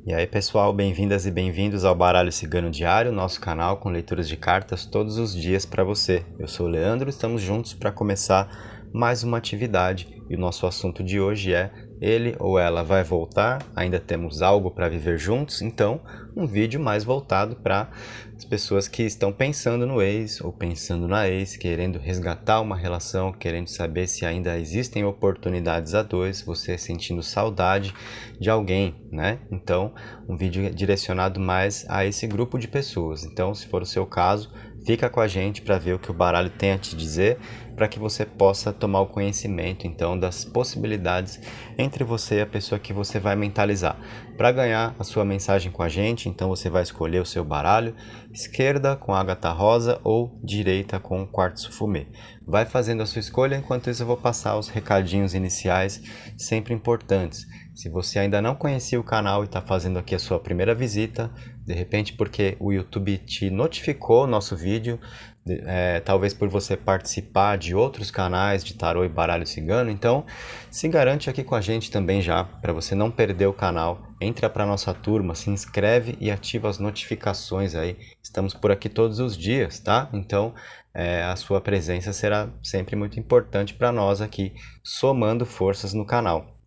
E aí pessoal, bem-vindas e bem-vindos ao Baralho Cigano Diário, nosso canal com leituras de cartas todos os dias para você. Eu sou o Leandro, estamos juntos para começar mais uma atividade e o nosso assunto de hoje é: ele ou ela vai voltar? Ainda temos algo para viver juntos? Então, um vídeo mais voltado para as pessoas que estão pensando no ex ou pensando na ex, querendo resgatar uma relação, querendo saber se ainda existem oportunidades a dois, você sentindo saudade de alguém, né? Então, um vídeo direcionado mais a esse grupo de pessoas. Então, se for o seu caso, fica com a gente para ver o que o baralho tem a te dizer, para que você possa tomar o conhecimento então das possibilidades entre você e a pessoa que você vai mentalizar. Para ganhar a sua mensagem com a gente, então você vai escolher o seu baralho: esquerda com ágata rosa ou direita com quartzo fumê. Vai fazendo a sua escolha, enquanto isso eu vou passar os recadinhos iniciais, sempre importantes. Se você ainda não conhecia o canal e está fazendo aqui a sua primeira visita, de repente porque o YouTube te notificou o nosso vídeo, talvez por você participar de outros canais de tarô e baralho cigano, então se garante aqui com a gente também já, para você não perder o canal. Entra para nossa turma, se inscreve e ativa as notificações aí. Estamos por aqui todos os dias, tá? Então a sua presença será sempre muito importante para nós aqui, somando forças no canal.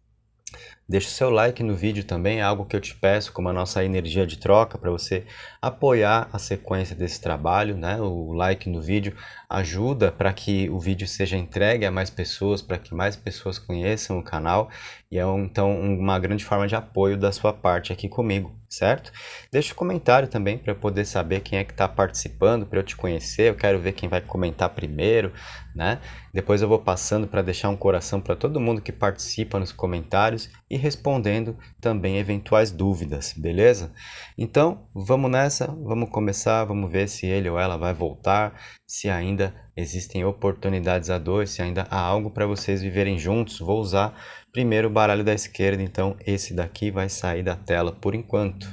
Deixa o seu like no vídeo também, é algo que eu te peço como a nossa energia de troca para você apoiar a sequência desse trabalho, né? O like no vídeo ajuda para que o vídeo seja entregue a mais pessoas, para que mais pessoas conheçam o canal e é então uma grande forma de apoio da sua parte aqui comigo, certo? Deixa um comentário também para eu poder saber quem é que está participando, para eu te conhecer, eu quero ver quem vai comentar primeiro, né? Depois eu vou passando para deixar um coração para todo mundo que participa nos comentários e respondendo também eventuais dúvidas, beleza? Então, vamos nessa, vamos começar, vamos ver se ele ou ela vai voltar, se ainda existem oportunidades a dois, se ainda há algo para vocês viverem juntos. Vou usar primeiro o baralho da esquerda, então esse daqui vai sair da tela por enquanto.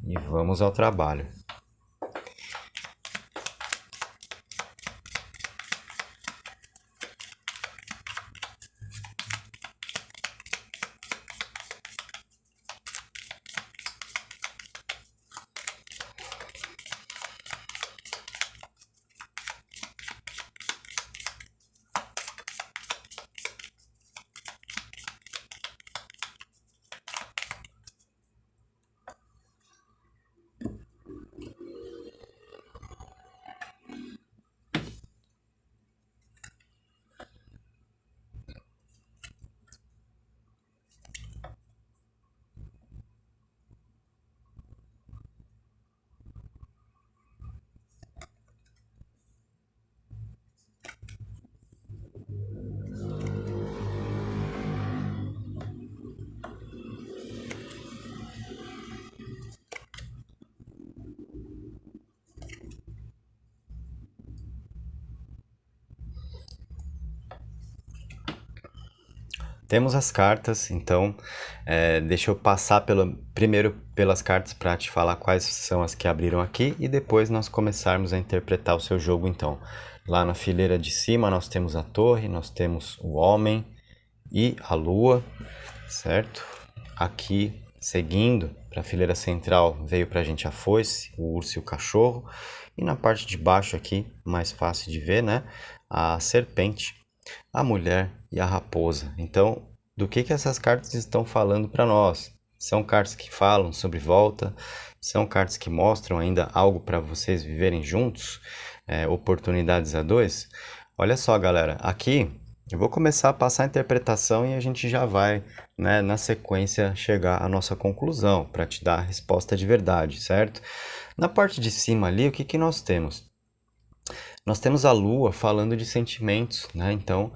E vamos ao trabalho. Temos as cartas, então deixa eu passar primeiro pelas cartas para te falar quais são as que abriram aqui e depois nós começarmos a interpretar o seu jogo. Então, lá na fileira de cima nós temos a torre, nós temos o homem e a lua, certo? Aqui, seguindo para a fileira central, veio para a gente a foice, o urso e o cachorro. E na parte de baixo aqui, mais fácil de ver, né? A serpente, a mulher e a raposa. Então, do que essas cartas estão falando para nós? São cartas que falam sobre volta, são cartas que mostram ainda algo para vocês viverem juntos, oportunidades a dois. Olha só, galera, aqui eu vou começar a passar a interpretação e a gente já vai, né, na sequência, chegar à nossa conclusão para te dar a resposta de verdade, certo? Na parte de cima ali, o que nós temos? Nós temos a lua falando de sentimentos, né? Então,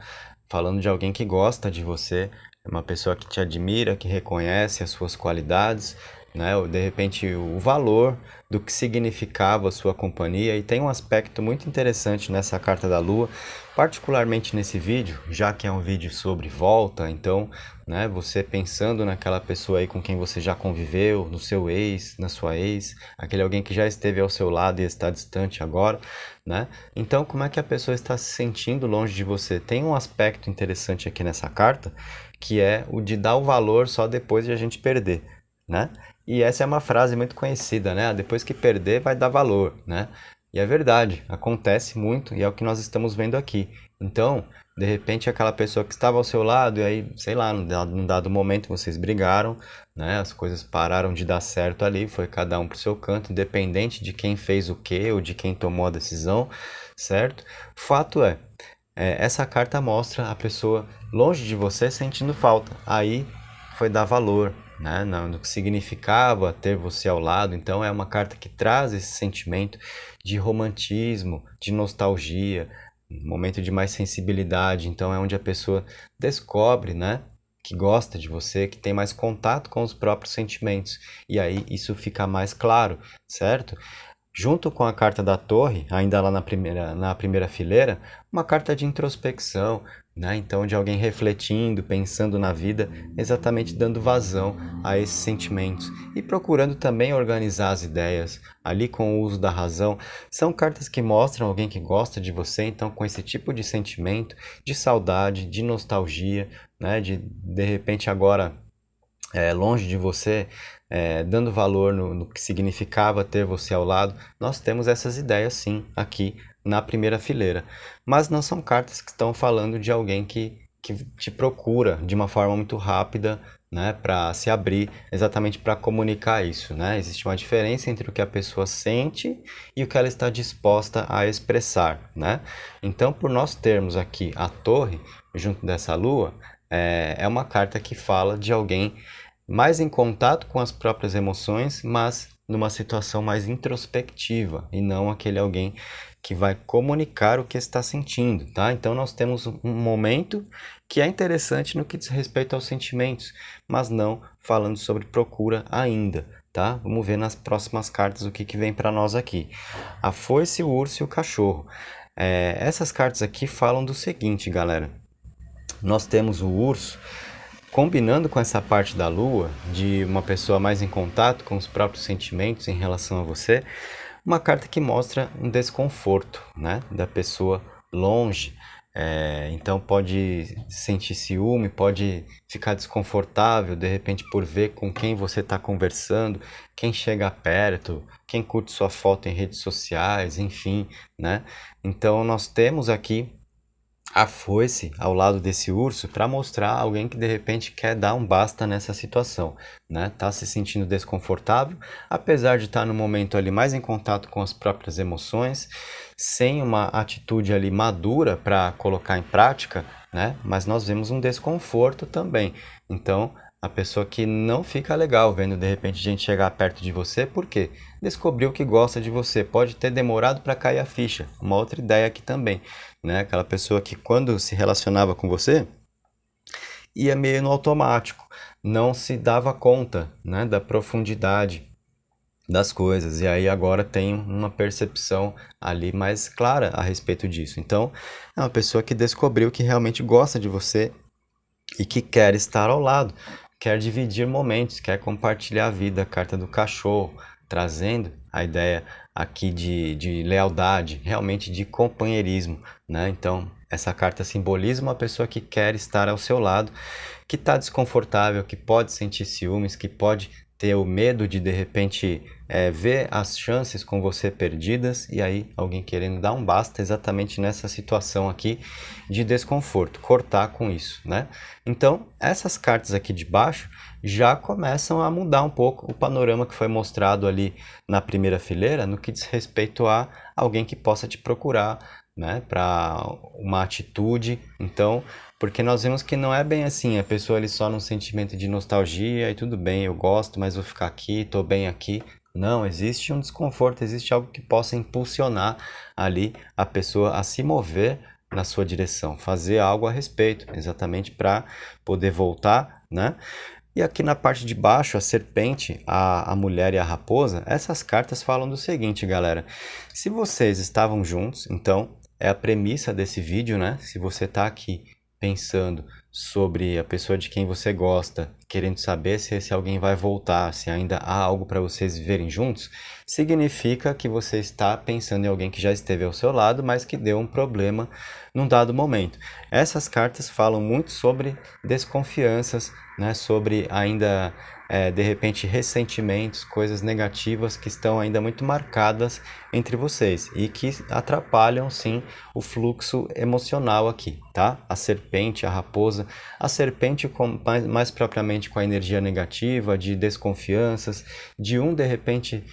falando de alguém que gosta de você, é uma pessoa que te admira, que reconhece as suas qualidades, né? Ou, de repente, o valor do que significava a sua companhia. E tem um aspecto muito interessante nessa carta da lua, particularmente nesse vídeo, já que é um vídeo sobre volta, então, né, você pensando naquela pessoa aí com quem você já conviveu, no seu ex, na sua ex, aquele alguém que já esteve ao seu lado e está distante agora, né? Então, como é que a pessoa está se sentindo longe de você? Tem um aspecto interessante aqui nessa carta, que é o de dar o valor só depois de a gente perder. né? E essa é uma frase muito conhecida, né? Depois que perder, vai dar valor, né? E é verdade, acontece muito e é o que nós estamos vendo aqui. Então, de repente, aquela pessoa que estava ao seu lado, e aí, sei lá, num dado momento vocês brigaram, né? As coisas pararam de dar certo ali, foi cada um pro seu canto, independente de quem fez o quê ou de quem tomou a decisão, certo? Fato essa carta mostra a pessoa longe de você sentindo falta. Aí foi dar valor, né, no que significava ter você ao lado. Então é uma carta que traz esse sentimento de romantismo, de nostalgia, um momento de mais sensibilidade. Então é onde a pessoa descobre, né, que gosta de você, que tem mais contato com os próprios sentimentos. E aí isso fica mais claro, certo? Junto com a carta da torre, ainda lá na primeira fileira, uma carta de introspecção, né? Então, de alguém refletindo, pensando na vida, exatamente dando vazão a esses sentimentos e procurando também organizar as ideias ali com o uso da razão. São cartas que mostram alguém que gosta de você, então, com esse tipo de sentimento, de saudade, de nostalgia, né? De repente, agora longe de você, dando valor no que significava ter você ao lado, nós temos essas ideias sim aqui na primeira fileira. Mas não são cartas que estão falando de alguém que te procura de uma forma muito rápida, né, para se abrir, exatamente para comunicar isso, né? Existe uma diferença entre o que a pessoa sente e o que ela está disposta a expressar, né? Então, por nós termos aqui a torre junto dessa lua, é uma carta que fala de alguém mais em contato com as próprias emoções, mas numa situação mais introspectiva e não aquele alguém que vai comunicar o que está sentindo, tá? Então nós temos um momento que é interessante no que diz respeito aos sentimentos, mas não falando sobre procura ainda, tá? Vamos ver nas próximas cartas o que vem para nós aqui. A foice, o urso e o cachorro. Essas cartas aqui falam do seguinte, galera. Nós temos o urso combinando com essa parte da lua, de uma pessoa mais em contato com os próprios sentimentos em relação a você, uma carta que mostra um desconforto, né, da pessoa longe. Então pode sentir ciúme, pode ficar desconfortável de repente por ver com quem você está conversando, quem chega perto, quem curte sua foto em redes sociais, enfim, né? Então nós temos aqui a foice ao lado desse urso para mostrar alguém que de repente quer dar um basta nessa situação, né? Tá se sentindo desconfortável, apesar de estar no momento ali mais em contato com as próprias emoções, sem uma atitude ali madura para colocar em prática, né? Mas nós vemos um desconforto também. Então, a pessoa que não fica legal vendo de repente gente chegar perto de você, por quê? Descobriu que gosta de você. Pode ter demorado para cair a ficha. Uma outra ideia aqui também, né? Aquela pessoa que quando se relacionava com você ia meio no automático, não se dava conta, né, da profundidade das coisas e aí agora tem uma percepção ali mais clara a respeito disso. Então, é uma pessoa que descobriu que realmente gosta de você e que quer estar ao lado, quer dividir momentos, quer compartilhar a vida. A carta do cachorro, trazendo a ideia aqui de lealdade, realmente de companheirismo, né? Então, essa carta simboliza uma pessoa que quer estar ao seu lado, que está desconfortável, que pode sentir ciúmes, que pode ter o medo de repente ver as chances com você perdidas e aí alguém querendo dar um basta exatamente nessa situação aqui de desconforto, cortar com isso, né? Então, essas cartas aqui de baixo já começam a mudar um pouco o panorama que foi mostrado ali na primeira fileira no que diz respeito a alguém que possa te procurar, né, para uma atitude. Então, porque nós vemos que não é bem assim, a pessoa ali só num sentimento de nostalgia e tudo bem, eu gosto, mas vou ficar aqui, tô bem aqui. Não, existe um desconforto, existe algo que possa impulsionar ali a pessoa a se mover na sua direção, fazer algo a respeito, exatamente para poder voltar, né? E aqui na parte de baixo, a serpente, a mulher e a raposa, essas cartas falam do seguinte, galera. Se vocês estavam juntos, então é a premissa desse vídeo, né? Se você está aqui pensando sobre a pessoa de quem você gosta, querendo saber se esse alguém vai voltar, se ainda há algo para vocês viverem juntos, significa que você está pensando em alguém que já esteve ao seu lado, mas que deu um problema num dado momento. Essas cartas falam muito sobre desconfianças, né, sobre ainda de repente ressentimentos, coisas negativas que estão ainda muito marcadas entre vocês e que atrapalham sim o fluxo emocional aqui, tá? A serpente, a raposa, a serpente mais propriamente com a energia negativa, de desconfianças, de de repente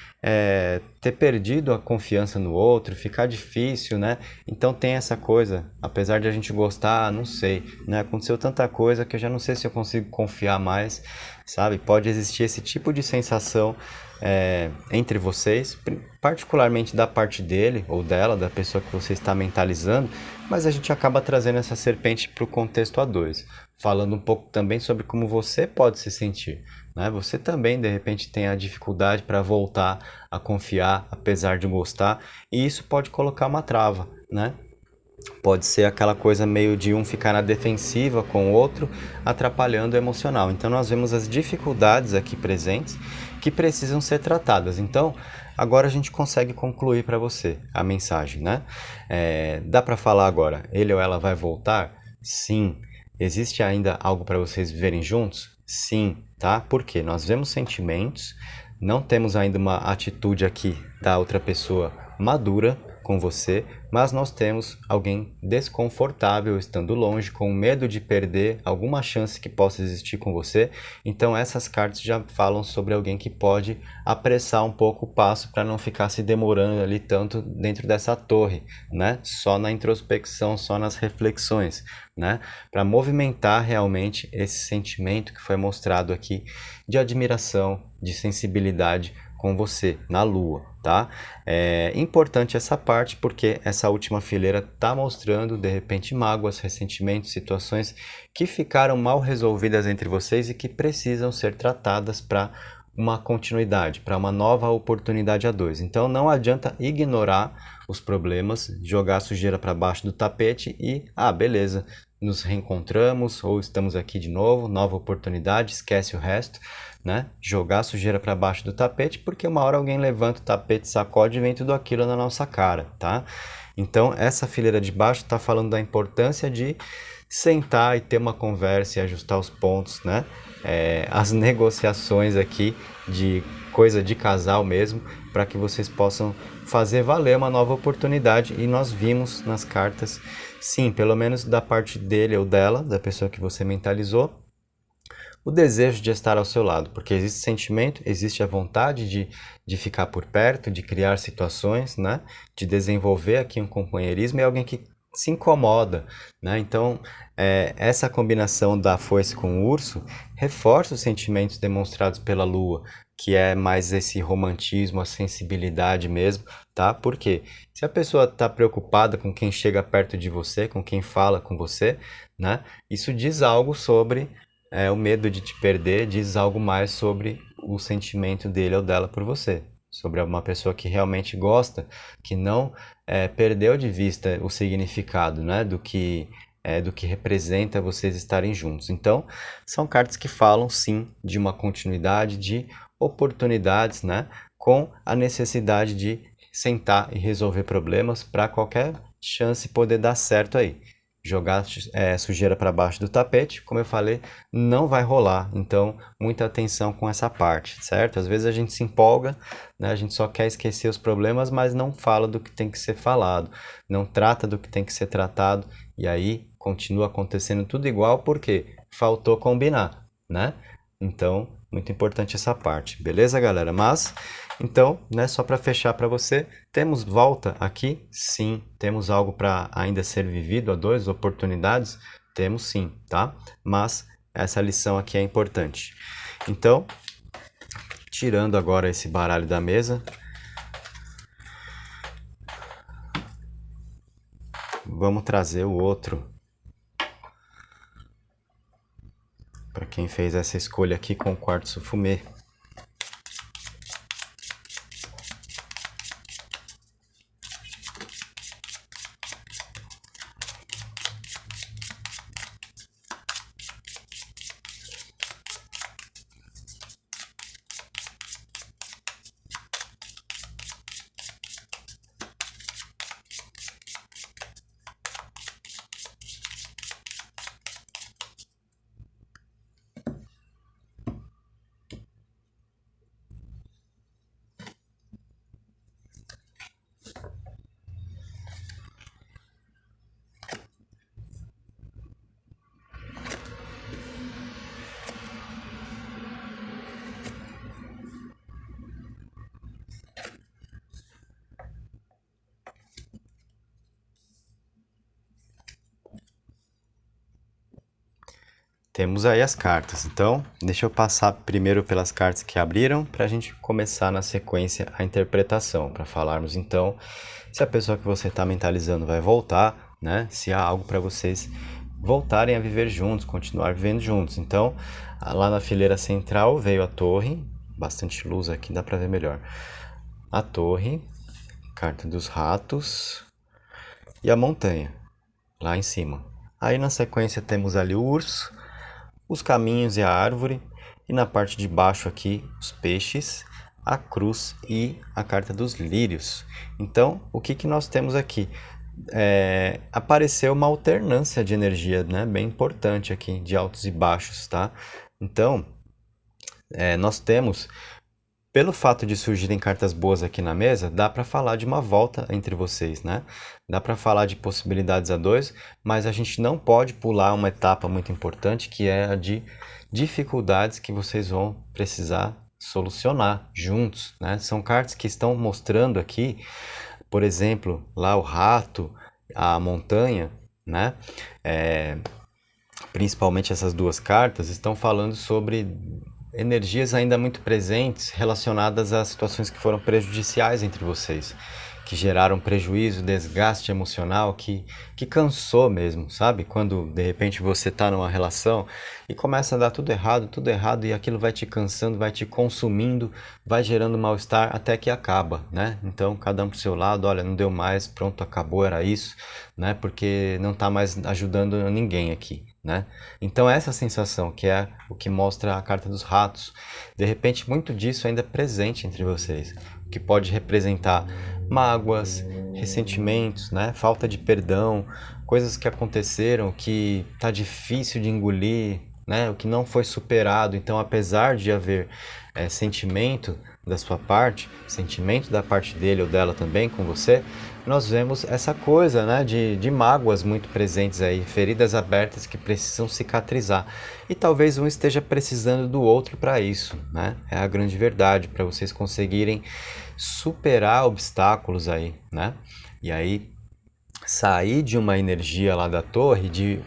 ter perdido a confiança no outro, ficar difícil, né? Então tem essa coisa, apesar de a gente gostar, não sei, né? Aconteceu tanta coisa que eu já não sei se eu consigo confiar mais, sabe? Pode existir esse tipo de sensação entre vocês, particularmente da parte dele ou dela, da pessoa que você está mentalizando, mas a gente acaba trazendo essa serpente para o contexto a dois, falando um pouco também sobre como você pode se sentir, né? Você também, de repente, tem a dificuldade para voltar a confiar, apesar de gostar, e isso pode colocar uma trava, né? Pode ser aquela coisa meio de um ficar na defensiva com o outro, atrapalhando o emocional. Então nós vemos as dificuldades aqui presentes que precisam ser tratadas. Então agora a gente consegue concluir para você a mensagem, né? Dá para falar agora, ele ou ela vai voltar? Sim. Existe ainda algo para vocês viverem juntos? Sim, tá? Porque nós vemos sentimentos, não temos ainda uma atitude aqui da outra pessoa madura com você, mas nós temos alguém desconfortável estando longe, com medo de perder alguma chance que possa existir com você. Então essas cartas já falam sobre alguém que pode apressar um pouco o passo para não ficar se demorando ali tanto dentro dessa torre, né? Só na introspecção, só nas reflexões, né? Para movimentar realmente esse sentimento que foi mostrado aqui de admiração, de sensibilidade com você na Lua, tá? É importante essa parte porque essa última fileira está mostrando de repente mágoas, ressentimentos, situações que ficaram mal resolvidas entre vocês e que precisam ser tratadas para uma continuidade, para uma nova oportunidade a dois. Então não adianta ignorar os problemas, jogar a sujeira para baixo do tapete e, beleza, nos reencontramos ou estamos aqui de novo, nova oportunidade, esquece o resto, né? Jogar a sujeira para baixo do tapete, porque uma hora alguém levanta o tapete, sacode e vem tudo aquilo na nossa cara, tá? Então essa fileira de baixo está falando da importância de sentar e ter uma conversa e ajustar os pontos, né? As negociações aqui de coisa de casal mesmo, para que vocês possam fazer valer uma nova oportunidade. E nós vimos nas cartas, sim, pelo menos da parte dele ou dela, da pessoa que você mentalizou, o desejo de estar ao seu lado, porque existe sentimento, existe a vontade de ficar por perto, de criar situações, né? De desenvolver aqui um companheirismo, e alguém que se incomoda, né? Então, essa combinação da foice com o urso reforça os sentimentos demonstrados pela lua, que é mais esse romantismo, a sensibilidade mesmo, tá? Porque se a pessoa está preocupada com quem chega perto de você, com quem fala com você, né? Isso diz algo sobre o medo de te perder, diz algo mais sobre o sentimento dele ou dela por você. Sobre uma pessoa que realmente gosta, que não perdeu de vista o significado, né, do que representa vocês estarem juntos. Então, são cartas que falam sim de uma continuidade, de oportunidades, né, com a necessidade de sentar e resolver problemas para qualquer chance poder dar certo aí. Jogar sujeira para baixo do tapete, como eu falei, não vai rolar. Então, muita atenção com essa parte, certo? Às vezes a gente se empolga, né? A gente só quer esquecer os problemas, mas não fala do que tem que ser falado, não trata do que tem que ser tratado, e aí continua acontecendo tudo igual porque faltou combinar, né? Então, muito importante essa parte, beleza, galera? Mas, então, né, só para fechar para você, temos volta aqui? Sim. Temos algo para ainda ser vivido a dois, oportunidades? Temos sim, tá? Mas essa lição aqui é importante. Então, tirando agora esse baralho da mesa, vamos trazer o outro. Para quem fez essa escolha aqui com o quartzo fumê. temos aí as cartas. Então, deixa eu passar primeiro pelas cartas que abriram para a gente começar na sequência a interpretação, para falarmos então se a pessoa que você está mentalizando vai voltar, né? Se há algo para vocês voltarem a viver juntos, continuar vivendo juntos. Então, lá na fileira central veio a torre, bastante luz aqui, dá para ver melhor. A torre, carta dos ratos e a montanha, lá em cima. Aí na sequência temos ali o urso, os caminhos e a árvore, e na parte de baixo aqui os peixes, a cruz e a carta dos lírios. Então, o que nós temos aqui? Apareceu uma alternância de energia, né? Bem importante aqui, de altos e baixos, tá? Então, nós temos, pelo fato de surgirem cartas boas aqui na mesa, dá para falar de uma volta entre vocês, né? Dá para falar de possibilidades a dois, mas a gente não pode pular uma etapa muito importante, que é a de dificuldades que vocês vão precisar solucionar juntos, né? São cartas que estão mostrando aqui, por exemplo, lá o rato, a montanha, né? Principalmente essas duas cartas estão falando sobre energias ainda muito presentes relacionadas a situações que foram prejudiciais entre vocês, que geraram prejuízo, desgaste emocional, que cansou mesmo, sabe? Quando de repente você está numa relação e começa a dar tudo errado e aquilo vai te cansando, vai te consumindo, vai gerando mal-estar até que acaba, né? Então cada um pro seu lado, olha, não deu mais, pronto, acabou, era isso, né? Porque não está mais ajudando ninguém aqui. Né? Então essa sensação que é o que mostra a carta dos ratos, de repente muito disso ainda é presente entre vocês, o que pode representar mágoas, ressentimentos, né? Falta de perdão, coisas que aconteceram que tá difícil de engolir, né? O que não foi superado. Então, apesar de haver sentimento da sua parte, sentimento da parte dele ou dela também com você, nós vemos essa coisa, né, de mágoas muito presentes aí, feridas abertas que precisam cicatrizar. E talvez um esteja precisando do outro para isso, né? É a grande verdade, para vocês conseguirem superar obstáculos aí, né? E aí sair de uma energia lá da torre, de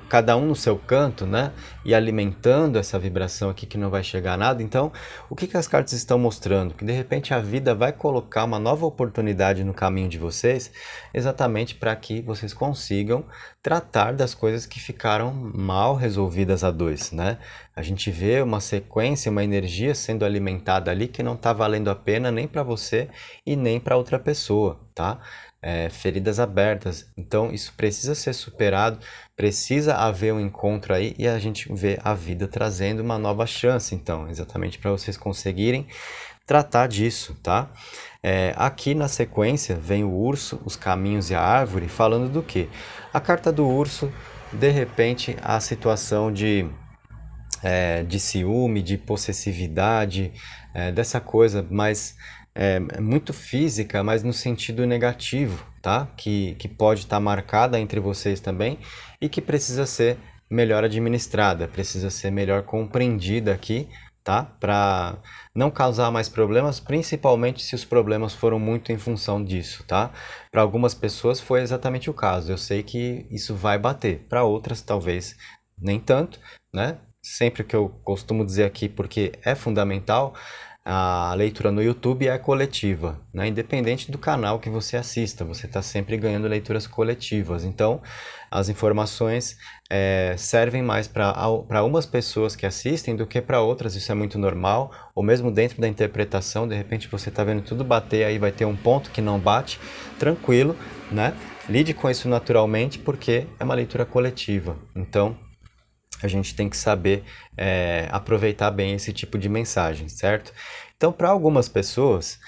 cada um no seu canto, né? E alimentando essa vibração aqui que não vai chegar a nada. Então, o que as cartas estão mostrando? Que de repente a vida vai colocar uma nova oportunidade no caminho de vocês, exatamente para que vocês consigam tratar das coisas que ficaram mal resolvidas a dois, né? A gente vê uma sequência, uma energia sendo alimentada ali que não está valendo a pena nem para você e nem para outra pessoa, tá? Feridas abertas. Então isso precisa ser superado, precisa haver um encontro aí e a gente vê a vida trazendo uma nova chance, então, exatamente para vocês conseguirem tratar disso, tá? Aqui na sequência vem o urso, os caminhos e a árvore, falando do quê? A carta do urso, de repente, a situação de ciúme, de possessividade, dessa coisa mais muito física, mas no sentido negativo, tá? Que pode estar marcada entre vocês também e que precisa ser melhor administrada, precisa ser melhor compreendida aqui, tá? Para não causar mais problemas, principalmente se os problemas foram muito em função disso, tá? Para algumas pessoas foi exatamente o caso. Eu sei que isso vai bater, para outras talvez nem tanto, né? Sempre que eu costumo dizer aqui, porque é fundamental, a leitura no YouTube é coletiva, né? Independente do canal que você assista, você está sempre ganhando leituras coletivas. Então, as informações servem mais para umas pessoas que assistem do que para outras, isso é muito normal. Ou mesmo dentro da interpretação, de repente você está vendo tudo bater, aí vai ter um ponto que não bate, tranquilo, né? Lide com isso naturalmente, porque é uma leitura coletiva. Então, a gente tem que saber aproveitar bem esse tipo de mensagem, certo? Então, para algumas pessoas,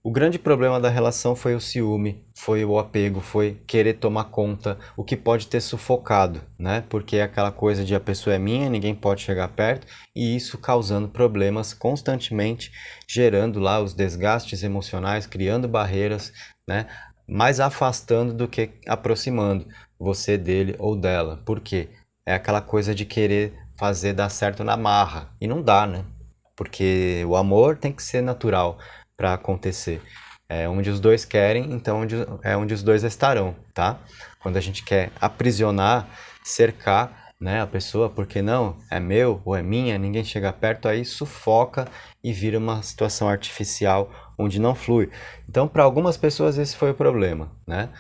o grande problema da relação foi o ciúme, foi o apego, foi querer tomar conta, o que pode ter sufocado, né? Porque é aquela coisa de a pessoa é minha, ninguém pode chegar perto, e isso causando problemas constantemente, gerando lá os desgastes emocionais, criando barreiras, né? Mais afastando do que aproximando você dele ou dela. Por quê? É aquela coisa de querer fazer dar certo na marra. E não dá, né? Porque o amor tem que ser natural para acontecer. É onde os dois querem, então é onde os dois estarão, tá? Quando a gente quer aprisionar, cercar, né? A pessoa, porque não, é meu ou é minha, ninguém chega perto, aí sufoca e vira uma situação artificial onde não flui. Então, para algumas pessoas esse foi o problema, né?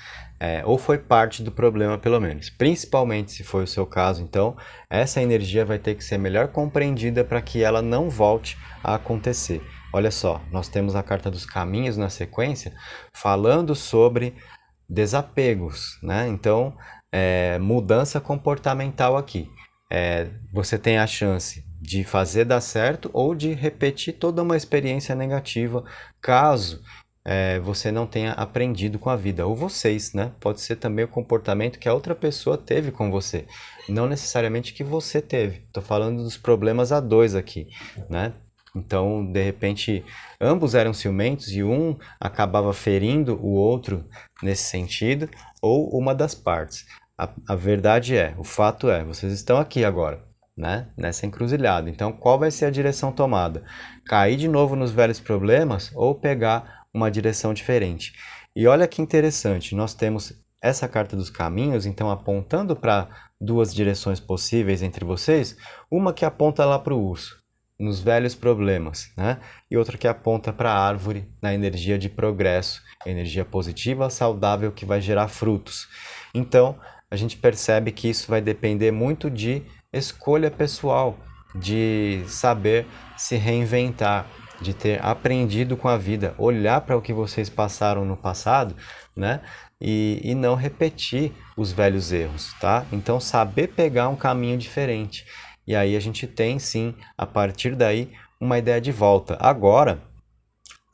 Ou foi parte do problema, pelo menos. Principalmente se foi o seu caso, então, essa energia vai ter que ser melhor compreendida para que ela não volte a acontecer. Olha só, nós temos a carta dos caminhos na sequência, falando sobre desapegos, né? Então, mudança comportamental aqui. Você tem a chance de fazer dar certo ou de repetir toda uma experiência negativa, caso você não tenha aprendido com a vida. Ou vocês, né? Pode ser também o comportamento que a outra pessoa teve com você, não necessariamente que você teve. Estou falando dos problemas a dois aqui, né? Então, de repente, ambos eram ciumentos e um acabava ferindo o outro nesse sentido, ou uma das partes. A verdade o fato vocês estão aqui agora, né? Nessa encruzilhada. Então, qual vai ser a direção tomada? Cair de novo nos velhos problemas ou pegar uma direção diferente? E olha que interessante, nós temos essa carta dos caminhos, então apontando para duas direções possíveis entre vocês, uma que aponta lá para o urso, nos velhos problemas, né? E outra que aponta para a árvore, na energia de progresso, energia positiva, saudável, que vai gerar frutos. Então, a gente percebe que isso vai depender muito de escolha pessoal, de saber se reinventar, de ter aprendido com a vida, olhar para o que vocês passaram no passado, né? E não repetir os velhos erros, tá? Então, saber pegar um caminho diferente. E aí a gente tem, sim, a partir daí, uma ideia de volta. Agora,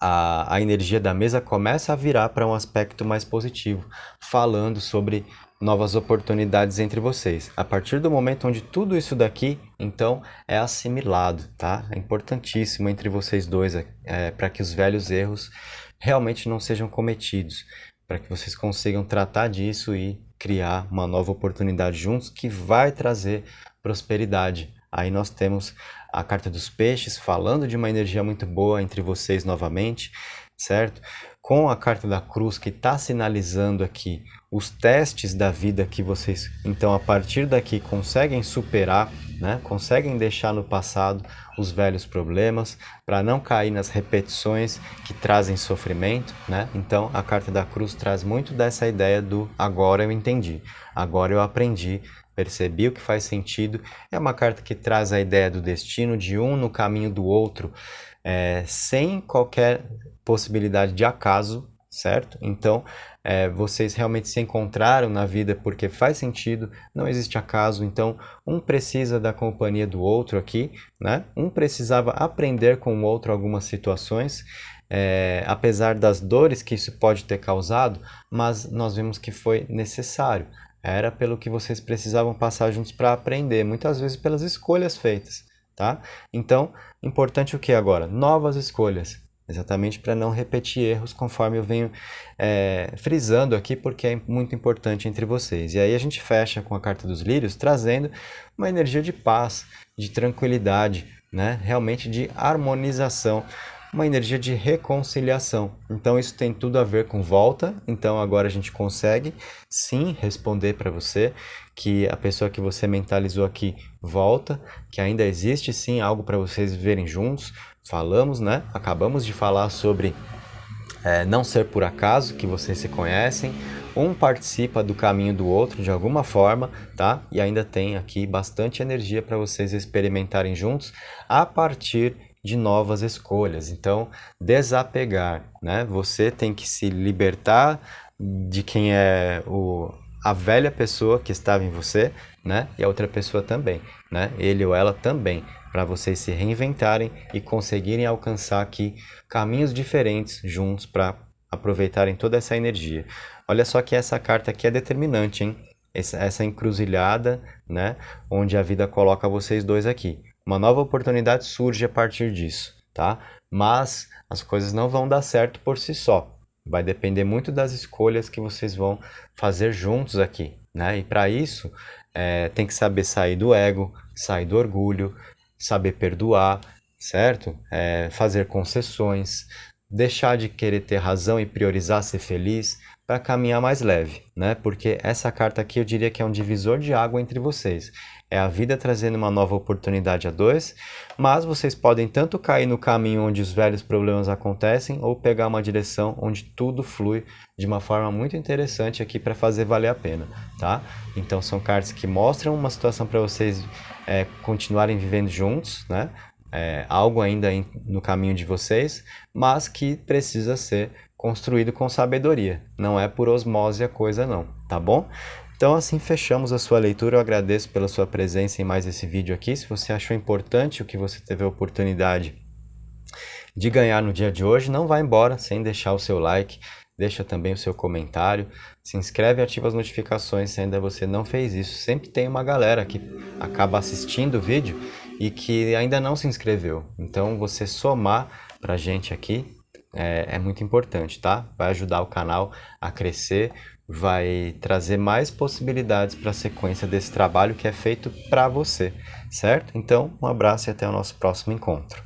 a energia da mesa começa a virar para um aspecto mais positivo, falando sobre novas oportunidades entre vocês. A partir do momento onde tudo isso daqui, então, é assimilado, tá? É importantíssimo entre vocês dois, para que os velhos erros realmente não sejam cometidos, para que vocês consigam tratar disso e criar uma nova oportunidade juntos que vai trazer prosperidade. Aí nós temos a carta dos peixes falando de uma energia muito boa entre vocês novamente, certo? Com a carta da cruz que está sinalizando aqui os testes da vida que vocês, então, a partir daqui conseguem superar, né? Conseguem deixar no passado os velhos problemas para não cair nas repetições que trazem sofrimento, né? Então, a carta da cruz traz muito dessa ideia do agora eu entendi, agora eu aprendi, percebi o que faz sentido. É uma carta que traz a ideia do destino, de um no caminho do outro, sem qualquer possibilidade de acaso, certo? Então, vocês realmente se encontraram na vida porque faz sentido, não existe acaso. Então, um precisa da companhia do outro aqui, né? Um precisava aprender com o outro algumas situações, apesar das dores que isso pode ter causado, mas nós vimos que foi necessário. Era pelo que vocês precisavam passar juntos para aprender, muitas vezes pelas escolhas feitas, tá? Então, importante o que agora? Novas escolhas, exatamente para não repetir erros, conforme eu venho frisando aqui, porque é muito importante entre vocês. E aí a gente fecha com a carta dos lírios, trazendo uma energia de paz, de tranquilidade, né? Realmente de harmonização, uma energia de reconciliação. Então isso tem tudo a ver com volta. Então agora a gente consegue sim responder para você que a pessoa que você mentalizou aqui volta, que ainda existe sim algo para vocês viverem juntos. Falamos, né? Acabamos de falar sobre não ser por acaso que vocês se conhecem. Um participa do caminho do outro de alguma forma, tá? E ainda tem aqui bastante energia para vocês experimentarem juntos a partir de novas escolhas. Então, desapegar, né? Você tem que se libertar de quem é a velha pessoa que estava em você, né? E a outra pessoa também, né? Ele ou ela também, para vocês se reinventarem e conseguirem alcançar aqui caminhos diferentes juntos para aproveitarem toda essa energia. Olha só que essa carta aqui é determinante, hein? Essa encruzilhada, né? Onde a vida coloca vocês dois aqui. Uma nova oportunidade surge a partir disso, tá? Mas as coisas não vão dar certo por si só. Vai depender muito das escolhas que vocês vão fazer juntos aqui, né? E para isso, tem que saber sair do ego, sair do orgulho, saber perdoar, certo? Fazer concessões, deixar de querer ter razão e priorizar ser feliz para caminhar mais leve, né? Porque essa carta aqui eu diria que é um divisor de água entre vocês. É a vida trazendo uma nova oportunidade a dois, mas vocês podem tanto cair no caminho onde os velhos problemas acontecem ou pegar uma direção onde tudo flui de uma forma muito interessante aqui para fazer valer a pena, tá? Então são cartas que mostram uma situação para vocês continuarem vivendo juntos, né? Algo ainda no caminho de vocês, mas que precisa ser construído com sabedoria. Não é por osmose a coisa não, tá bom? Então assim fechamos a sua leitura. Eu agradeço pela sua presença em mais esse vídeo aqui. Se você achou importante o que você teve a oportunidade de ganhar no dia de hoje, não vá embora sem deixar o seu like, deixa também o seu comentário, se inscreve e ativa as notificações se ainda você não fez isso. Sempre tem uma galera que acaba assistindo o vídeo e que ainda não se inscreveu. Então você somar pra gente aqui é muito importante, tá? Vai ajudar o canal a crescer, vai trazer mais possibilidades para a sequência desse trabalho que é feito para você, certo? Então, um abraço e até o nosso próximo encontro.